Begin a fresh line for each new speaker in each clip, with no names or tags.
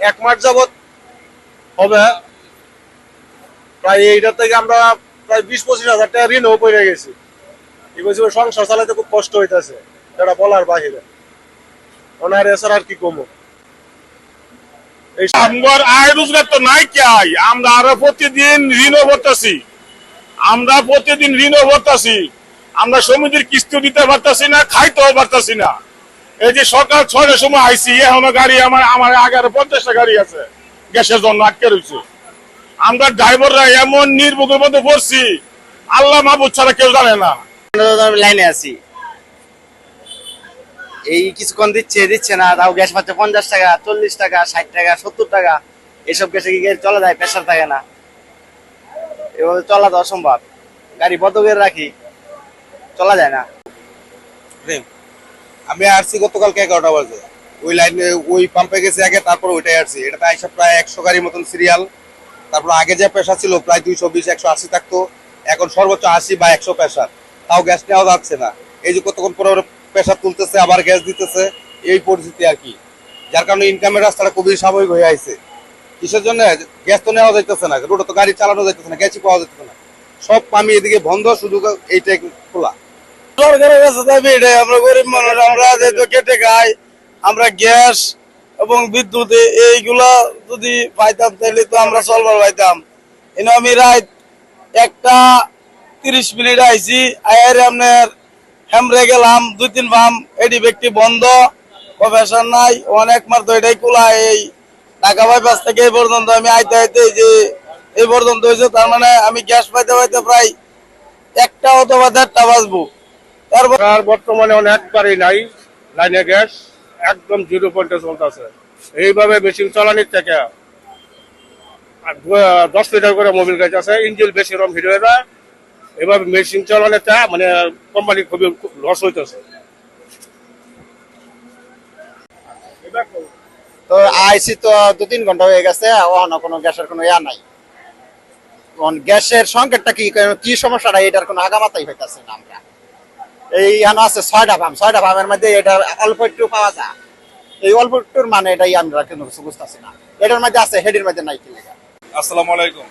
1 মাস যাবত হবে প্রায় এইটা থেকে আমরা প্রায় 20-25 হাজার টাকা ঋণও পড়ে গেছি। এই বছর সংসার চালাতে খুব কষ্ট হইতেছে, এটা বলার বাহিরে। ওনার এছাড়া আর কি কমো
আমার আয় রোজগার তো নাই কি আয়, আমরা আরো প্রতিদিন ঋণও ভরতেছি, আমরা সমিতির কিস্তি দিতে পারতেছি না, খাইতেও পারতেছি না। এই যে সকাল 6টার সময় আইসি, এখনো গাড়ি আমার আগে আরো 50টা গাড়ি আছে গ্যাসের জন্য আটকে রয়েছে। আমরা ড্রাইভাররা এমন নির্ভোগের মধ্যে পড়ছি, আল্লাহ মাহবুব ছাড়া কেউ জানে না।
লাইনে আছি, এই কিছুক্ষণ দিচ্ছে না, তাও গ্যাস পাচ্ছে 50 টাকা, 40 টাকা, 60 টাকা, 70 টাকা। এসব গ্যাসে কি চলা যায়? প্রেশার থাকে না, এভাবে চলা তো অসম্ভব। গাড়ি বন্ধ করে রাখি, চলা যায় না।
আমি আসছি গতকালকে 11টা বাজে, ওই লাইনে ওই পাম্পে গেছি আগে, তারপর ওইটাই আসছি। এটাতে আইসা প্রায় 100 গাড়ির মতন সিরিয়াল। তারপর আগে যে প্রেশার ছিল প্রায় 220-180 থাকতো, এখন সর্বোচ্চ 80 বা 100 প্রেশার, তাও গ্যাস নেওয়া যাচ্ছে না। এই যে কতক্ষণ পরে প্রেশার তুলতেছে, আবার গ্যাস দিতেছে, এই পরিস্থিতি আর কি। যার কারণে ইনকামের রাস্তাটা খুবই স্বাভাবিক হয়ে আছে। কিসের জন্য? গ্যাস তো নেওয়া যাইতেছে না, রোডে তো গাড়ি চালানো যাইতেছে না, গ্যাসই পাওয়া যাইতেছে না। সব পামি এদিকে বন্ধ, শুধু এইটাই খোলা।
সরকারের কাছে দাবি এটাই, আমরা গরিব মানুষ, আমরা যেহেতু কেটে খাই, আমরা গ্যাস এবং বিদ্যুৎ এইগুলা যদি পাইতাম তাহলে তো আমরা চলবার পাইতাম। এনে আমি রাত 1:30 আইছি, আয়ের আপনার হেমরে গেলাম 2-3 পাম্প, এডি ব্যক্তি বন্ধ, প্রফেশন নাই, অনেক মার তো এটাই খোলা। এই ঢাকা বাইপাস থেকে এই পর্যন্ত আমি আইতে যে এই পর্যন্ত হয়েছে, তার মানে আমি গ্যাস পাইতে প্রায় 1টা অথবা 1:30 বাজবো।
আর বর্তমানে অনেকবারই নাই, লাইনে গ্যাস একদম 0 পয়েন্টে চলতেছে। এইভাবে মেশিন চালানির থেকে 10 লিটার করে মোবিল গাছ আছে, ইঞ্জিন বেশি রকম হিট হয়ে যায়। এভাবে মেশিন চালানোটা মানে কোম্পানি খুবই লস হইতেছে।
তো আইসি তো 2-3 ঘন্টা হয়ে গেছে, এখনো কোনো গ্যাসের কোনো ইয়া নাই। গ্যাসের সংকটটা কি সমস্যাটা, এটার কোনো আগামাতাই হইতেছে না। আমরা এই এখানে আছে 6টা পাম্প, 6টা পাম্পের মধ্যে এটা অল্প একটু পাওয়া যায়। এই অল্প একটুর মানে এটাই আমরা কিন্তু বুঝতেছি না, এটার মধ্যে আছে, হেডের মধ্যে নাই। কি লেখা?
আসসালামু আলাইকুম,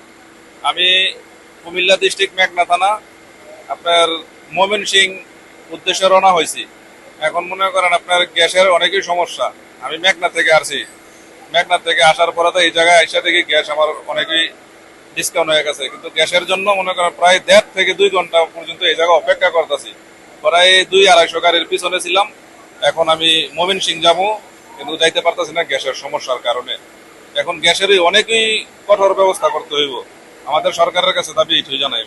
আমি কুমিল্লা ডিস্ট্রিক্ট মেঘনা থানা আপনার ময়মনসিং উদ্দেশ্যে রওনা হয়েছি। এখন মনে করেন আপনার গ্যাসের অনেকই সমস্যা। আমি মেঘনা থেকে আসছি, মেঘনা থেকে আসার পরে তো এই জায়গায় এসে দেখি গ্যাস আমার অনেকই ডিসকাউন্ট হয়ে গেছে, কিন্তু গ্যাসের জন্য মনে করেন প্রায় 1.5 থেকে 2 ঘন্টা পর্যন্ত এই জায়গায় অপেক্ষা করতেছি। প্রায় 200-250 গাড়ির পিছনে ছিলাম। এখন আমি ময়মনসিং যাবো, কিন্তু যাইতে পারতেছি না গ্যাসের সমস্যার কারণে। এখন গ্যাসেরই অনেকই কঠোর ব্যবস্থা করতে হইব, আমাদের সরকারের কাছে দাবি এটাই জানাই।